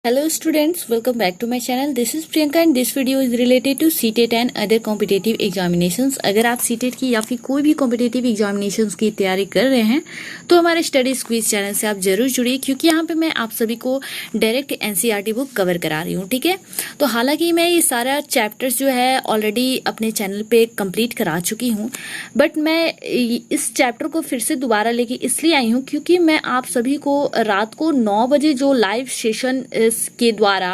Hello students, welcome back to my channel. This is Priyanka and this video is related to CTET and other competitive examinations. अगर आप CTET की या फिर कोई भी competitive examinations की तैयारी कर रहे हैं तो हमारे स्टडी क्विज चैनल से आप जरूर जुड़िए, क्योंकि यहाँ पे मैं आप सभी को डायरेक्ट NCERT बुक कवर करा रही हूँ। ठीक है, तो हालांकि मैं ये सारा चैप्टर्स जो है ऑलरेडी अपने चैनल पे कंप्लीट करा चुकी हूँ, बट मैं इस चैप्टर को फिर से दोबारा लेके इसलिए आई हूँ क्योंकि मैं आप सभी को रात को 9 बजे जो लाइव सेशन के द्वारा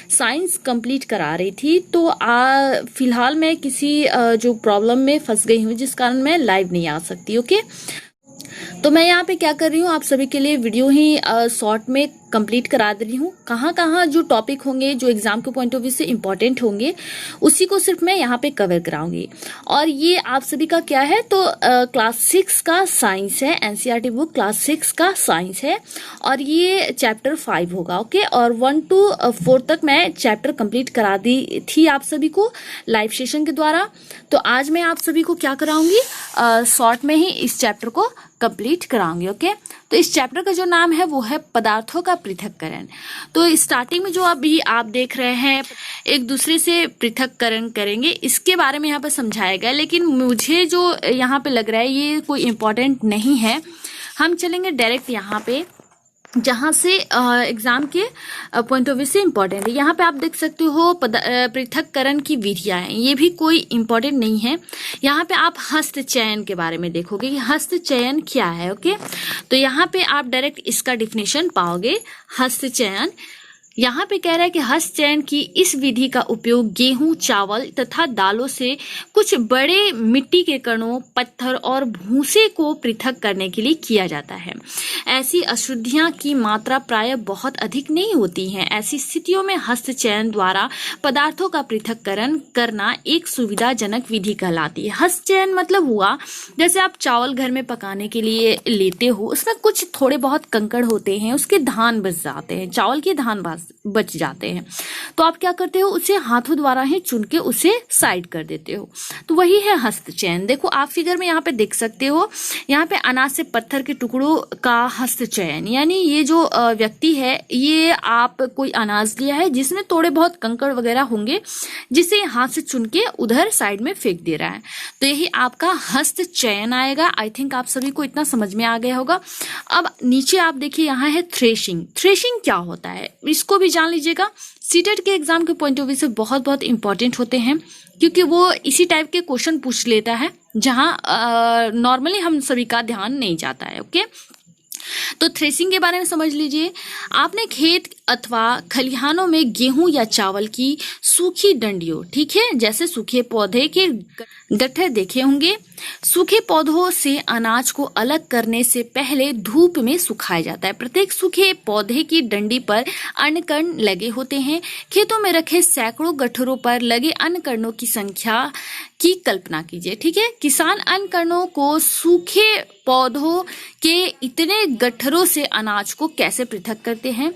साइंस कंप्लीट करा रही थी, तो फिलहाल मैं किसी जो प्रॉब्लम में फंस गई हूँ जिस कारण मैं लाइव नहीं आ सकती। ओके, तो मैं यहाँ पे क्या कर रही हूँ, आप सभी के लिए वीडियो ही शॉर्ट में कंप्लीट करा दे रही हूँ। कहाँ कहाँ जो टॉपिक होंगे जो एग्जाम के पॉइंट ऑफ व्यू से इंपॉर्टेंट होंगे उसी को सिर्फ मैं यहाँ पे कवर कराऊंगी। और ये आप सभी का क्या है, तो क्लास 6 का साइंस है, NCERT बुक क्लास 6 का साइंस है और ये चैप्टर 5 होगा। ओके, और 1 to 4 तक मैं चैप्टर कंप्लीट करा दी थी आप सभी को लाइव सेशन के द्वारा। तो आज मैं आप सभी को क्या कराऊंगी, शॉर्ट में ही इस चैप्टर को कंप्लीट कराऊंगी। ओके, तो इस चैप्टर का जो नाम है वो है पदार्थों का पृथक्करण। तो स्टार्टिंग में जो अभी आप देख रहे हैं एक दूसरे से पृथक्करण करेंगे, इसके बारे में यहाँ पे समझाया गया, लेकिन मुझे जो यहाँ पे लग रहा है ये कोई इम्पोर्टेंट नहीं है। हम चलेंगे डायरेक्ट यहाँ पे जहाँ से एग्जाम के पॉइंट ऑफ व्यू से इम्पोर्टेंट है। यहाँ पे आप देख सकते हो पृथक्करण की विधियां हैं, ये भी कोई इम्पोर्टेंट नहीं है। यहाँ पे आप हस्तचयन के बारे में देखोगे कि हस्तचयन क्या है। ओके, तो यहाँ पे आप डायरेक्ट इसका डिफिनेशन पाओगे। हस्तचयन यहाँ पे कह रहा है कि हस्तचयन की इस विधि का उपयोग गेहूं, चावल तथा दालों से कुछ बड़े मिट्टी के कणों, पत्थर और भूसे को पृथक करने के लिए किया जाता है। ऐसी अशुद्धियां की मात्रा प्रायः बहुत अधिक नहीं होती हैं। ऐसी स्थितियों में हस्तचयन द्वारा पदार्थों का पृथक्करण करना एक सुविधाजनक विधि कहलाती है। हस्तचयन मतलब हुआ जैसे आप चावल घर में पकाने के लिए लेते हो, उसमें कुछ थोड़े बहुत कंकड़ होते हैं, उसके धान बच जाते हैं, चावल के धान बच जाते हैं, तो आप क्या करते हो, उसे हाथों द्वारा ही चुन के उसे साइड कर देते हो। तो वही है हस्तचयन। देखो आप फिगर में यहाँ पे देख सकते हो, यहाँ पे अनाज से पत्थर के टुकड़ों का हस्तचयन, यानी ये जो व्यक्ति है ये आप कोई अनाज लिया है जिसमें थोड़े बहुत कंकड़ वगैरह होंगे, जिसे हाथ से चुन के उधर साइड में फेंक दे रहा है, तो यही आपका हस्तचयन आएगा। आई थिंक आप सभी को इतना समझ में आ गया होगा। अब नीचे आप देखिए यहाँ है थ्रेशिंग। थ्रेशिंग क्या होता है इसको भी जान लीजिएगा। सीटेट के एग्जाम के पॉइंट ऑफ व्यू से बहुत बहुत इंपॉर्टेंट होते हैं, क्योंकि वो इसी टाइप के क्वेश्चन पूछ लेता है जहां नॉर्मली हम सभी का ध्यान नहीं जाता है। ओके, तो थ्रेसिंग के बारे में समझ लीजिए। आपने खेत अथवा खलिहानों में गेहूं या चावल की सूखी डंडियों, ठीक है, जैसे सूखे पौधे के गट्ठर देखे होंगे। सूखे पौधों से अनाज को अलग करने से पहले धूप में सुखाया जाता है। प्रत्येक सूखे पौधे की डंडी पर अन्न कण लगे होते हैं। खेतों में रखे सैकड़ों गट्ठरों पर लगे अन्न कणों की संख्या की कल्पना कीजिए। ठीक है, किसान अन्न कणों को सूखे पौधों के इतने गट्ठरों से अनाज को कैसे पृथक करते हैं।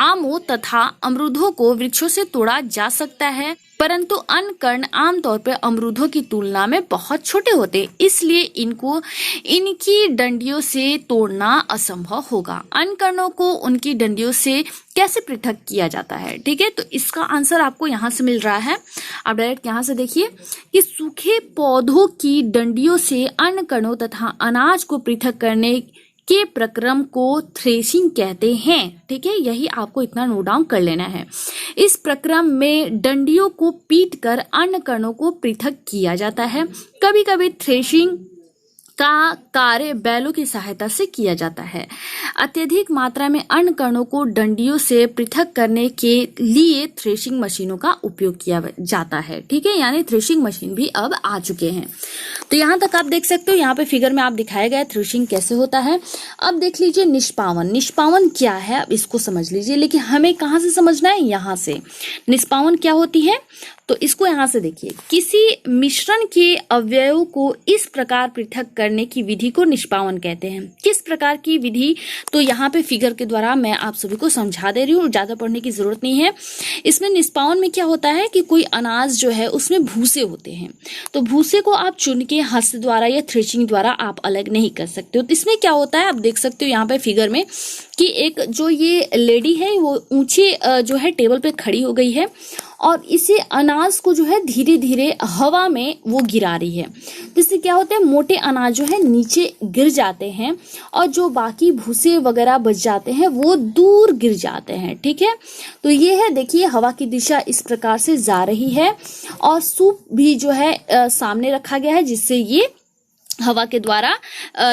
आमों तथा अमरूदों को वृक्षों से तोड़ा जा सकता है, परंतु अन्न कण आमतौर पर अमरूदों की तुलना में बहुत छोटे होते हैं, इसलिए इनको इनकी डंडियों से तोड़ना असंभव होगा। अन्न कणों को उनकी डंडियों से कैसे पृथक किया जाता है। ठीक है, तो इसका आंसर आपको यहाँ से मिल रहा है। आप डायरेक्ट यहाँ से देखिए कि सूखे पौधों की डंडियों से अन्न कणों तथा अनाज को पृथक करने के प्रक्रम को थ्रेशिंग कहते हैं। ठीक है, यही आपको इतना नोट डाउन कर लेना है। इस प्रक्रम में डंडियों को पीटकर अन्न कणों को पृथक किया जाता है। कभी कभी थ्रेशिंग का कार्य बैलों की सहायता से किया जाता है। अत्यधिक मात्रा में अन्न कणों को डंडियों से पृथक करने के लिए थ्रेशिंग मशीनों का उपयोग किया जाता है। ठीक है, यानी थ्रेशिंग मशीन भी अब आ चुके हैं। तो यहाँ तक आप देख सकते हो, यहाँ पे फिगर में आप दिखाया गया थ्रेशिंग कैसे होता है। अब देख लीजिए निष्पावन। निष्पावन क्या है अब इसको समझ लीजिए, लेकिन हमें कहाँ से समझना है, यहाँ से। निष्पावन क्या होती है, तो तो इसको यहाँ से देखिए, किसी मिश्रण के अवयवों को इस प्रकार पृथक करने की विधि को निष्पावन कहते हैं। किस प्रकार की विधि, तो यहाँ पे फिगर के द्वारा मैं आप सभी को समझा दे रही हूँ, ज्यादा पढ़ने की जरूरत नहीं है। इसमें निष्पावन में क्या होता है कि कोई अनाज जो है उसमें भूसे होते हैं, तो भूसे को आप चुन के हाथ द्वारा या थ्रेशिंग द्वारा आप अलग नहीं कर सकते हो। तो इसमें क्या होता है, आप देख सकते हो यहाँ पे फिगर में कि एक जो ये लेडी है वो ऊंची जो है टेबल पे खड़ी हो गई है और इसे अनाज को जो है धीरे धीरे हवा में वो गिरा रही है। तो इससे क्या होता है, मोटे अनाज जो है नीचे गिर जाते हैं और जो बाकी भूसे वगैरह बच जाते हैं वो दूर गिर जाते हैं। ठीक है, तो ये है, देखिए हवा की दिशा इस प्रकार से जा रही है और सूप भी जो है सामने रखा गया है, जिससे ये हवा के द्वारा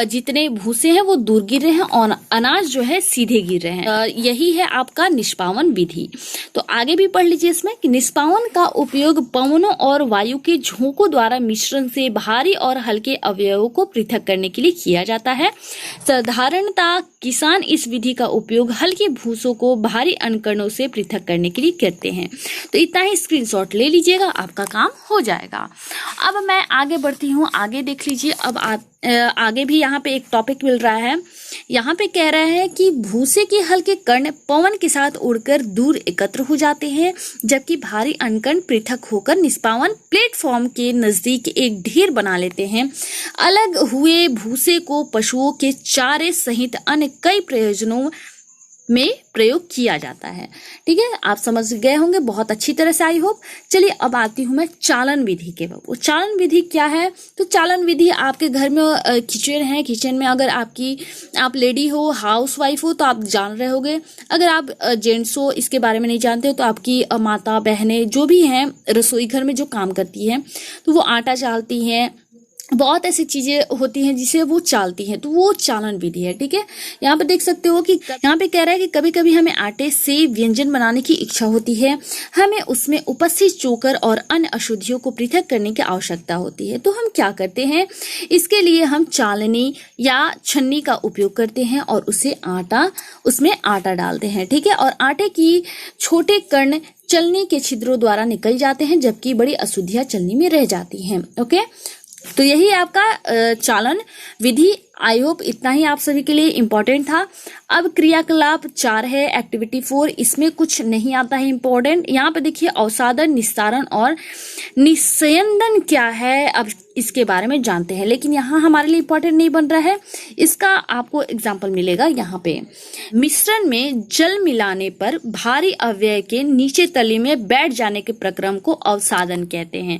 जितने भूसे हैं वो दूर गिर रहे हैं और अनाज जो है सीधे गिर रहे हैं। यही है आपका निष्पावन विधि। तो आगे भी पढ़ लीजिए इसमें कि निष्पावन का उपयोग पवनों और वायु के झोंकों द्वारा मिश्रण से भारी और हल्के अवयवों को पृथक करने के लिए किया जाता है। साधारणतः किसान इस विधि का उपयोग हल्के भूसों को भारी अनकणों से पृथक करने के लिए करते हैं। तो इतना ही स्क्रीनशॉट ले लीजिएगा, आपका काम हो जाएगा। अब मैं आगे बढ़ती हूँ, आगे देख लीजिए। अब आगे भी यहाँ पे एक टॉपिक मिल रहा है। यहाँ पे कह रहा है कि भूसे के हल्के कण पवन के साथ उड़कर दूर एकत्र हो जाते हैं, जबकि भारी अनकण पृथक होकर निष्पावन प्लेटफॉर्म के नजदीक एक ढेर बना लेते हैं। अलग हुए भूसे को पशुओं के चारे सहित अन्य कई प्रयोजनों में प्रयोग किया जाता है। ठीक है, आप समझ गए होंगे बहुत अच्छी तरह से, आई होप। चलिए अब आती हूँ मैं चालन विधि के। वो चालन विधि क्या है, तो चालन विधि आपके घर में किचन है, किचन में अगर आप लेडी हो, हाउस वाइफ हो तो आप जान रहे होगे। अगर आप जेंट्स हो, इसके बारे में नहीं जानते हो, तो आपकी माता बहनें जो भी हैं रसोई घर में जो काम करती हैं, तो वो आटा चालती हैं, बहुत ऐसी चीजें होती हैं जिसे वो चालती हैं, तो वो चालन विधि है। ठीक है, यहाँ पे देख सकते हो कि यहाँ पे कह रहा है कि कभी कभी हमें आटे से व्यंजन बनाने की इच्छा होती है, हमें उसमें उपस्थित चोकर और अन्य अशुद्धियों को पृथक करने की आवश्यकता होती है। तो हम क्या करते हैं, इसके लिए हम चालनी या छन्नी का उपयोग करते हैं और उसमें आटा डालते हैं। ठीक है, और आटे की छोटे कण चलनी के छिद्रों द्वारा निकल जाते हैं, जबकि बड़ी अशुद्धियां चलनी में रह जाती हैं। ओके, तो यही आपका चालन विधि। आई होप इतना ही आप सभी के लिए इम्पोर्टेंट था। अब क्रियाकलाप 4 है, एक्टिविटी 4, इसमें कुछ नहीं आता है इम्पोर्टेंट। यहाँ पे देखिए अवसादन, निस्तारण और निस्यंदन क्या है, अब इसके बारे में जानते हैं, लेकिन यहाँ हमारे लिए इम्पोर्टेंट नहीं बन रहा है। इसका आपको एग्जाम्पल मिलेगा यहाँ पे। मिश्रण में जल मिलाने पर भारी अवयव के नीचे तली में बैठ जाने के प्रक्रम को अवसादन कहते हैं।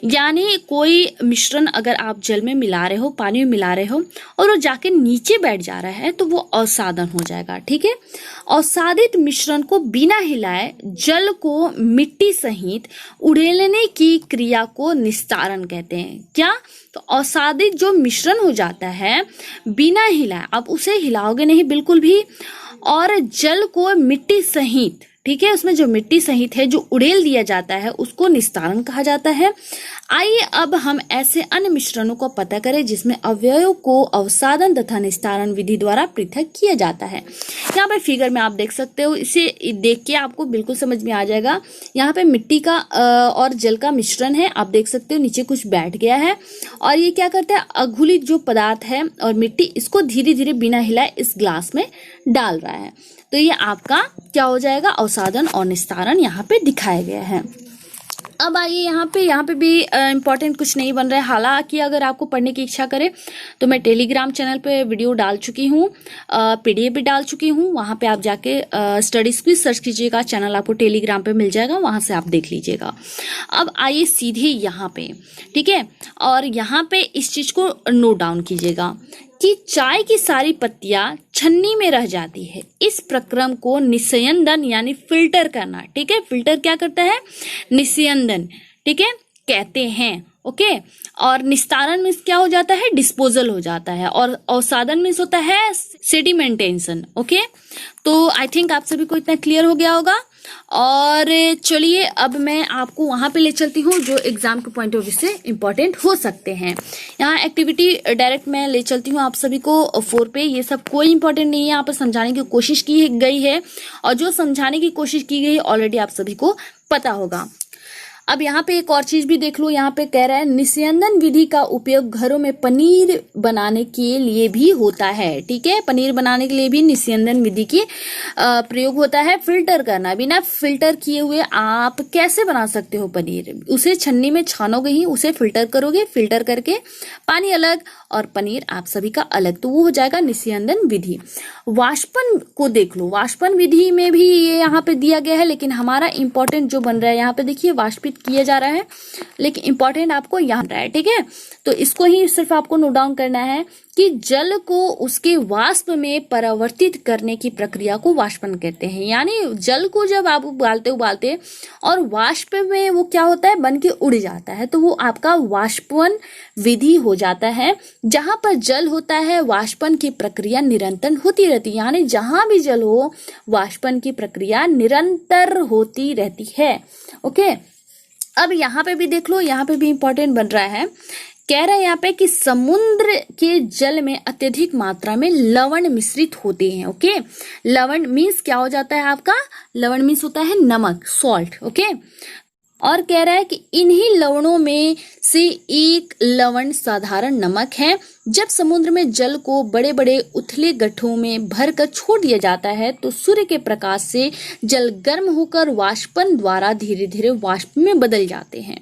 यानी कोई मिश्रण अगर आप जल में मिला रहे हो, पानी में मिला रहे हो और वो जाके नीचे बैठ जा रहा है, तो वो अवसादन हो जाएगा। ठीक है, अवसादित मिश्रण को बिना हिलाए जल को मिट्टी सहित उड़ेलने की क्रिया को निस्तारण कहते हैं। क्या, तो अवसादित जो मिश्रण हो जाता है बिना हिलाए, आप उसे हिलाओगे नहीं बिल्कुल भी, और जल को मिट्टी सहित, ठीक है, उसमें जो मिट्टी सहित है जो उड़ेल दिया जाता है उसको निस्तारण कहा जाता है। आइए अब हम ऐसे अन्य मिश्रणों को पता करें जिसमें अवयवों को अवसादन तथा निस्तारण विधि द्वारा पृथक किया जाता है। यहाँ पे फिगर में आप देख सकते हो, इसे देख के आपको बिल्कुल समझ में आ जाएगा। यहाँ पे मिट्टी का और जल का मिश्रण है, आप देख सकते हो नीचे कुछ बैठ गया है और ये क्या करता है, अघुलित जो पदार्थ है और मिट्टी, इसको धीरे धीरे बिना हिलाए इस ग्लास में डाल रहा है। तो ये आपका क्या हो जाएगा, अवसादन और निस्तारण यहाँ पे दिखाया गया है। अब आइए यहाँ पे भी इम्पोर्टेंट कुछ नहीं बन रहा है। हालांकि अगर आपको पढ़ने की इच्छा करे तो मैं टेलीग्राम चैनल पे वीडियो डाल चुकी हूँ, पीडीएफ भी डाल चुकी हूँ। वहाँ पे आप जाके स्टडीज क्विज सर्च कीजिएगा, चैनल आपको टेलीग्राम पे मिल जाएगा, वहाँ से आप देख लीजिएगा। अब आइए सीधे यहाँ पे, ठीक है, और यहाँ पे इस चीज को नोट डाउन कीजिएगा कि चाय की सारी पत्तियां छन्नी में रह जाती है। इस प्रक्रम को निस्यंदन यानी फिल्टर करना, ठीक है, फिल्टर क्या करता है, निस्यंदन, ठीक है, कहते हैं। ओके, और निस्तारण में क्या हो जाता है, डिस्पोजल हो जाता है, और अवसादन में होता है सेडिमेंटेशन। ओके, तो आई थिंक आप सभी को इतना क्लियर हो गया होगा। और चलिए अब मैं आपको वहां पे ले चलती हूँ जो एग्जाम के पॉइंट ऑफ व्यू से इम्पोर्टेंट हो सकते हैं। यहाँ एक्टिविटी डायरेक्ट मैं ले चलती हूँ आप सभी को 4 पे। ये सब कोई इंपॉर्टेंट नहीं है, यहाँ पर समझाने की कोशिश की गई है और जो समझाने की कोशिश की गई ऑलरेडी आप सभी को पता होगा। अब यहाँ पे एक और चीज भी देख लो, यहाँ पे कह रहा है निस्यंदन विधि का उपयोग घरों में पनीर बनाने के लिए भी होता है। ठीक है, पनीर बनाने के लिए भी निस्यंदन विधि की प्रयोग होता है। फिल्टर करना, बिना फिल्टर किए हुए आप कैसे बना सकते हो पनीर? उसे छन्नी में छानोगे ही, उसे फिल्टर करोगे, फिल्टर करके पानी अलग और पनीर आप सभी का अलग, तो वो हो जाएगा निस्यंदन विधि। वाष्पन को देख लो, वाष्पन विधि में भी ये यहाँ पे दिया गया है, लेकिन हमारा इंपॉर्टेंट जो बन रहा है यहाँ पे देखिए वाष्पित किया जा रहा है, लेकिन इंपॉर्टेंट आपको यहाँ रहा है। ठीक है, तो इसको ही सिर्फ आपको नोट डाउन करना है कि जल को उसके वाष्प में परिवर्तित करने की प्रक्रिया को वाष्पन कहते हैं। यानी जल को जब आप उबालते और वाष्प में वो क्या होता है, बन के उड़ जाता है, तो वो आपका वाष्पन विधि हो जाता है। जहां पर जल होता है वाष्पन की प्रक्रिया निरंतर होती रहती है, यानी जहां भी जल हो वाष्पन की प्रक्रिया निरंतर होती रहती है। ओके, अब यहाँ पे भी देख लो, यहाँ पे भी इंपॉर्टेंट बन रहा है, कह रहा है यहाँ पे कि समुद्र के जल में अत्यधिक मात्रा में लवण मिश्रित होते हैं। ओके, लवण मीन्स क्या हो जाता है आपका, लवण मीन्स होता है नमक, सॉल्ट। ओके, और कह रहा है कि इन्हीं लवणों में से एक लवण साधारण नमक है। जब समुद्र में जल को बड़े बड़े उथले गड्ढों में भरकर छोड़ दिया जाता है तो सूर्य के प्रकाश से जल गर्म होकर वाष्पन द्वारा धीरे धीरे वाष्प में बदल जाते हैं।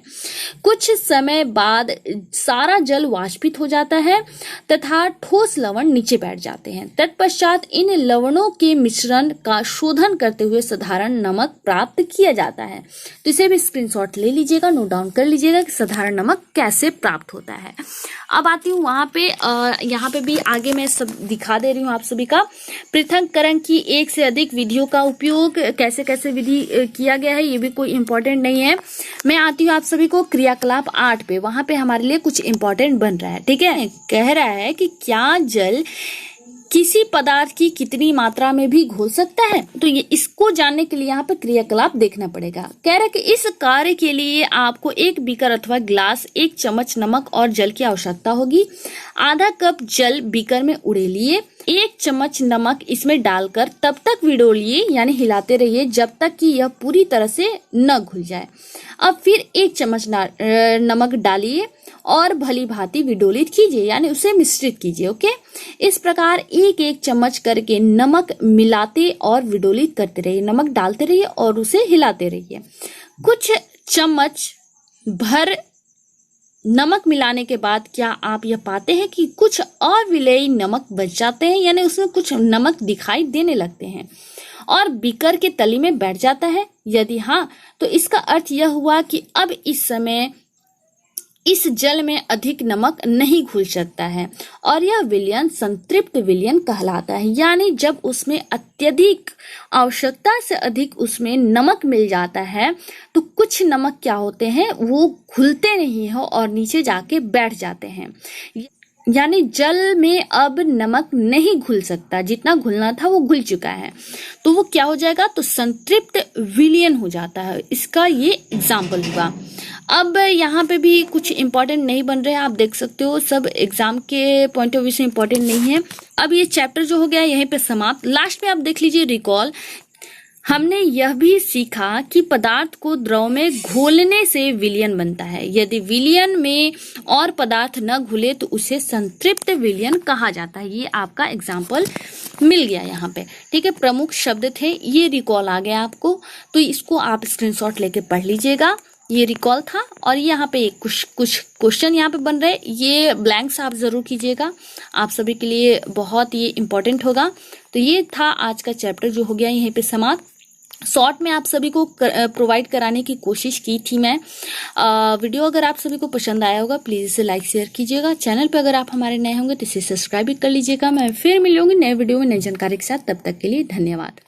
कुछ समय बाद सारा जल वाष्पित हो जाता है तथा ठोस लवण नीचे बैठ जाते हैं। तत्पश्चात इन लवणों के मिश्रण का शोधन करते हुए साधारण नमक प्राप्त किया जाता है। तो इसे भी स्क्रीनशॉट ले लीजिएगा, नोट डाउन कर लीजिएगा कि साधारण नमक कैसे प्राप्त होता है। अब आती हूँ वहां पे, यहाँ पे भी आगे मैं सब दिखा दे रही हूँ आप सभी का पृथक्करण की एक से अधिक विधियों का उपयोग कैसे कैसे विधि किया गया है, ये भी कोई इंपॉर्टेंट नहीं है। मैं आती हूँ आप सभी को क्रियाकलाप 8 पे, वहां पे हमारे लिए कुछ इंपॉर्टेंट बन रहा है। ठीक है, कह रहा है कि क्या जल किसी पदार्थ की कितनी मात्रा में भी घोल सकता है, तो ये इसको जानने के लिए यहाँ पे क्रियाकलाप देखना पड़ेगा। कह रहा है कि इस कार्य के लिए आपको एक बीकर अथवा ग्लास, 1 चम्मच नमक और जल की आवश्यकता होगी। आधा कप जल बीकर में उड़ेलिए, 1 चम्मच नमक इसमें डालकर तब तक विडोलिए, यानी हिलाते रहिए जब तक कि यह पूरी तरह से न घुल जाए। अब फिर 1 चम्मच नमक डालिए और भली भांति विडोलित कीजिए, यानी उसे मिश्रित कीजिए। ओके, इस प्रकार 1-1 चम्मच करके नमक मिलाते और विडोलित करते रहिए, नमक डालते रहिए और उसे हिलाते रहिए। कुछ चम्मच भर नमक मिलाने के बाद क्या आप यह पाते हैं कि कुछ अविलेयी नमक बच जाते हैं, यानी उसमें कुछ नमक दिखाई देने लगते हैं और बीकर के तली में बैठ जाता है? यदि हाँ, तो इसका अर्थ यह हुआ कि अब इस समय इस जल में अधिक नमक नहीं घुल सकता है और यह विलयन संतृप्त विलयन कहलाता है। यानी जब उसमें अत्यधिक आवश्यकता से अधिक उसमें नमक मिल जाता है तो कुछ नमक क्या होते हैं, वो घुलते नहीं हो और नीचे जाके बैठ जाते हैं, यानी जल में अब नमक नहीं घुल सकता, जितना घुलना था वो घुल चुका है, तो वो क्या हो जाएगा, तो संतृप्त विलयन हो जाता है। इसका ये एग्जाम्पल हुआ। अब यहाँ पे भी कुछ इंपॉर्टेंट नहीं बन रहे हैं, आप देख सकते हो, सब एग्जाम के पॉइंट ऑफ व्यू से इंपॉर्टेंट नहीं है। अब ये चैप्टर जो हो गया यहीं पे समाप्त। लास्ट में आप देख लीजिए रिकॉल। हमने यह भी सीखा कि पदार्थ को द्रव में घोलने से विलयन बनता है। यदि विलयन में और पदार्थ न घुले तो उसे संतृप्त विलयन कहा जाता है। ये आपका एग्जाम्पल मिल गया यहाँ पे। ठीक है, प्रमुख शब्द थे, ये रिकॉल आ गया आपको, तो इसको आप स्क्रीनशॉट लेके पढ़ लीजिएगा। ये रिकॉल था और यहाँ पे कुछ क्वेश्चन यहाँ पे बन रहे, ये ब्लैंक्स आप जरूर कीजिएगा, आप सभी के लिए बहुत ये इंपॉर्टेंट होगा। तो ये था आज का चैप्टर जो हो गया यहीं पे समाप्त। शॉर्ट में आप सभी को प्रोवाइड कराने की कोशिश की थी मैं। वीडियो अगर आप सभी को पसंद आया होगा प्लीज़ इसे लाइक शेयर कीजिएगा। चैनल पे अगर आप हमारे नए होंगे तो इसे सब्सक्राइब भी कर लीजिएगा। मैं फिर मिलूंगी नए वीडियो में नई जानकारी के साथ, तब तक के लिए धन्यवाद।